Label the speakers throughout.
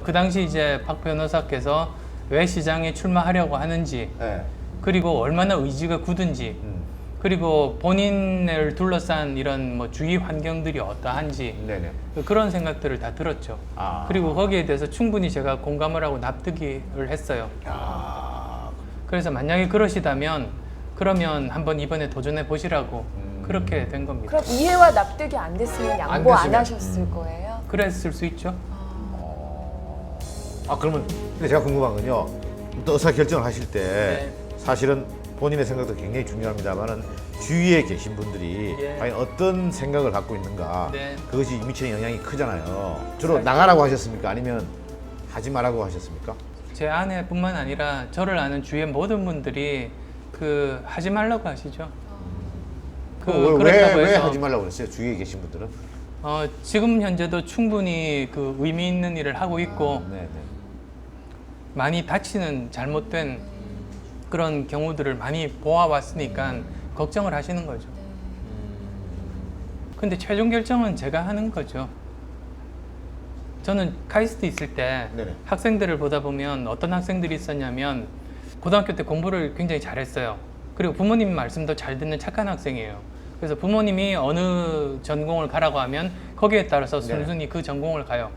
Speaker 1: 그 당시 이제 박 변호사께서 왜 시장에 출마하려고 하는지,
Speaker 2: 네.
Speaker 1: 그리고 얼마나 의지가 굳은지, 그리고 본인을 둘러싼 이런 뭐 주위 환경들이 어떠한지
Speaker 2: 네네.
Speaker 1: 그런 생각들을 다 들었죠.
Speaker 2: 아.
Speaker 1: 그리고 거기에 대해서 충분히 제가 공감을 하고 납득을 했어요.
Speaker 2: 아.
Speaker 1: 그래서 만약에 그러시다면 그러면 한번 이번에 도전해 보시라고 그렇게 된 겁니다.
Speaker 3: 그럼 이해와 납득이 안 됐으면 양보 안
Speaker 2: 됐으면.
Speaker 3: 하셨을 거예요?
Speaker 1: 그랬을 수 있죠.
Speaker 2: 아 그러면 근데 제가 궁금한 건요. 또 의사 결정을 하실 때
Speaker 1: 네.
Speaker 2: 사실은 본인의 생각도 굉장히 중요합니다만은 주위에 계신 분들이
Speaker 1: 예.
Speaker 2: 과연 어떤 생각을 갖고 있는가
Speaker 1: 네.
Speaker 2: 그것이 미치는 영향이 크잖아요. 주로
Speaker 1: 사실-
Speaker 2: 나가라고 하셨습니까? 아니면 하지 말라고 하셨습니까?
Speaker 1: 제 아내뿐만 아니라 저를 아는 주위의 모든 분들이 그 하지 말라고 하시죠.
Speaker 2: 왜 하지 말라고 그랬어요? 주위에 계신 분들은?
Speaker 1: 지금 현재도 충분히 그 의미 있는 일을 하고 있고
Speaker 2: 네네.
Speaker 1: 많이 다치는 잘못된 그런 경우들을 많이 보아왔으니까 걱정을 하시는 거죠. 근데 최종 결정은 제가 하는 거죠. 저는 카이스트 있을 때
Speaker 2: 네네.
Speaker 1: 학생들을 보다 보면 어떤 학생들이 있었냐면 고등학교 때 공부를 굉장히 잘했어요. 그리고 부모님 말씀도 잘 듣는 착한 학생이에요. 그래서 부모님이 어느 전공을 가라고 하면 거기에 따라서 순순히 그 전공을 가요.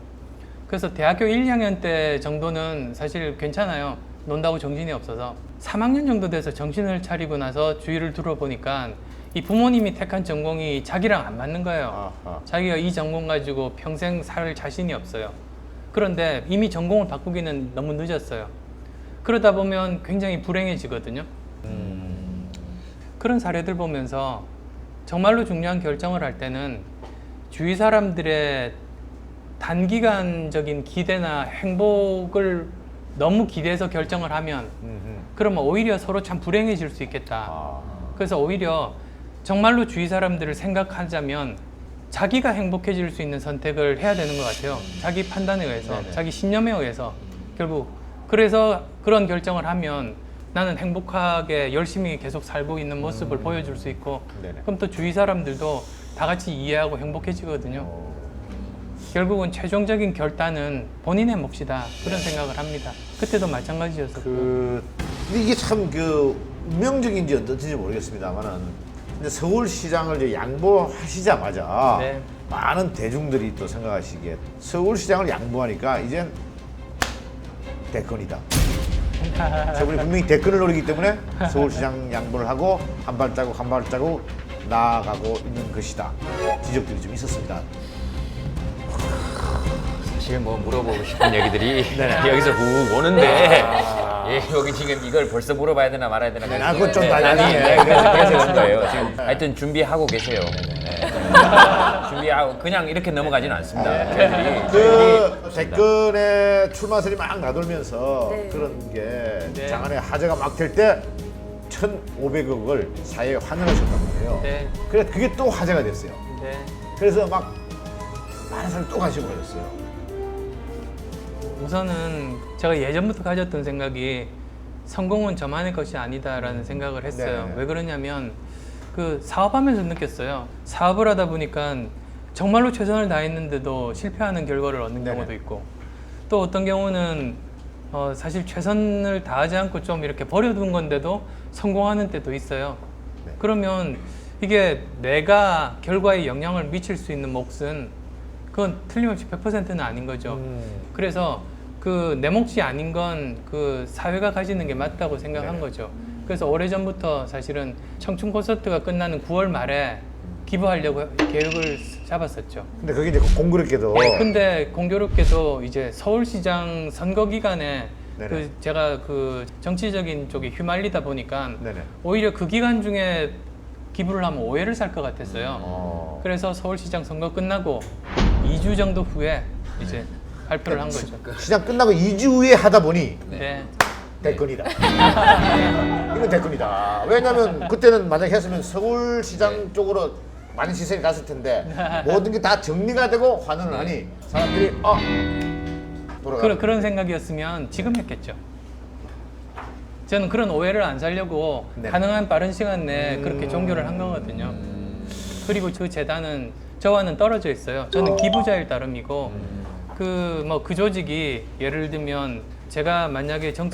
Speaker 1: 그래서 대학교 1, 2학년 때 정도는 사실 괜찮아요. 논다고 정신이 없어서 3학년 정도 돼서 정신을 차리고 나서 주위를 둘러보니까 이 부모님이 택한 전공이 자기랑 안 맞는 거예요.
Speaker 2: 아하.
Speaker 1: 자기가 이 전공 가지고 평생 살 자신이 없어요. 그런데 이미 전공을 바꾸기는 너무 늦었어요. 그러다 보면 굉장히 불행해지거든요. 그런 사례들 보면서 정말로 중요한 결정을 할 때는 주위 사람들의 단기간적인 기대나 행복을 너무 기대해서 결정을 하면 그러면 오히려 서로 참 불행해질 수 있겠다.
Speaker 2: 아.
Speaker 1: 그래서 오히려 정말로 주위 사람들을 생각하자면 자기가 행복해질 수 있는 선택을 해야 되는 것 같아요. 자기 판단에 의해서,
Speaker 2: 네네.
Speaker 1: 자기 신념에 의해서 결국 그래서 그런 결정을 하면 나는 행복하게 열심히 계속 살고 있는 모습을 보여줄 수 있고
Speaker 2: 네네.
Speaker 1: 그럼 또 주위 사람들도 다 같이 이해하고 행복해지거든요. 결국은 최종적인 결단은 본인의 몫이다 그런 생각을 합니다. 그때도 마찬가지였었고
Speaker 2: 근데 이게 참 그 운명적인지 어떤지 모르겠습니다만은 근데 서울시장을 이제 양보하시자마자
Speaker 1: 네.
Speaker 2: 많은 대중들이 또 생각하시기에 서울시장을 양보하니까 이젠 대권이다. 저분이 분명히 대권을 노리기 때문에 서울시장 양보를 하고 한 발자국 한 발자국 나아가고 있는 것이다. 지적들이 좀 있었습니다.
Speaker 4: 사실 뭐 물어보고 싶은 얘기들이 여기서 훅 오는데 예, 여기 지금 이걸 벌써 물어봐야 되나 말아야 되나
Speaker 2: 아, 그건 좀 나중에.
Speaker 4: 그래서 그런 거예요. 지금 하여튼 준비하고 계세요. 네. 준비하고 그냥 이렇게 넘어가지는 않습니다. 저희들이
Speaker 2: 그
Speaker 4: 없습니다.
Speaker 2: 대권에 출마설이 막 나돌면서
Speaker 3: 네.
Speaker 2: 그런 게
Speaker 1: 네.
Speaker 2: 장안에 화제가 막 될 때 1,500억을 사회에 환원하셨단 말이에요.
Speaker 1: 네.
Speaker 2: 그래 그게 또 화제가 됐어요.
Speaker 1: 네.
Speaker 2: 그래서 막 많은 사람이 또 관심을 가졌어요.
Speaker 1: 우선은 제가 예전부터 가졌던 생각이 성공은 저만의 것이 아니다라는 생각을 했어요.
Speaker 2: 네.
Speaker 1: 왜 그러냐면 그 사업하면서 느꼈어요. 사업을 하다 보니까 정말로 최선을 다했는데도 실패하는 결과를 얻는
Speaker 2: 네네.
Speaker 1: 경우도 있고 또 어떤 경우는 사실 최선을 다하지 않고 좀 이렇게 버려둔 건데도 성공하는 때도 있어요.
Speaker 2: 네.
Speaker 1: 그러면 이게 내가 결과에 영향을 미칠 수 있는 몫은 그건 틀림없이 100%는 아닌 거죠. 그래서 그 내 몫이 아닌 건 그 사회가 가지는 게 맞다고 생각한
Speaker 2: 네네.
Speaker 1: 거죠. 그래서 오래전부터 사실은 청춘 콘서트가 끝나는 9월 말에 기부하려고 계획을 잡았었죠.
Speaker 2: 근데 그게 이제 공교롭게도
Speaker 1: 근데 공교롭게도 이제 서울시장 선거 기간에
Speaker 2: 네네.
Speaker 1: 그 제가 그 정치적인 쪽에 휘말리다 보니까
Speaker 2: 네네.
Speaker 1: 오히려 그 기간 중에 기부를 하면 오해를 살 것 같았어요. 그래서 서울시장 선거 끝나고 2주 정도 후에 이제 발표를 한 거죠.
Speaker 2: 시장 끝나고 2주 후에 하다 보니
Speaker 1: 네.
Speaker 2: 대권이다. 이건 대권이다. 왜냐면 그때는 만약에 했으면 서울시장 쪽으로 많은 시선이 갔을 텐데 모든 게 다 정리가 되고 환원을 하니 사람들이 돌아가.
Speaker 1: 그런 생각이었으면 지금 했겠죠. 저는 그런 오해를 안 살려고
Speaker 2: 네.
Speaker 1: 가능한 빠른 시간 내에 그렇게 종교를 한 거거든요. 그리고 그 재단은 저와는 떨어져 있어요. 저는 기부자일 따름이고 그 조직이 예를 들면 제가 만약에 정치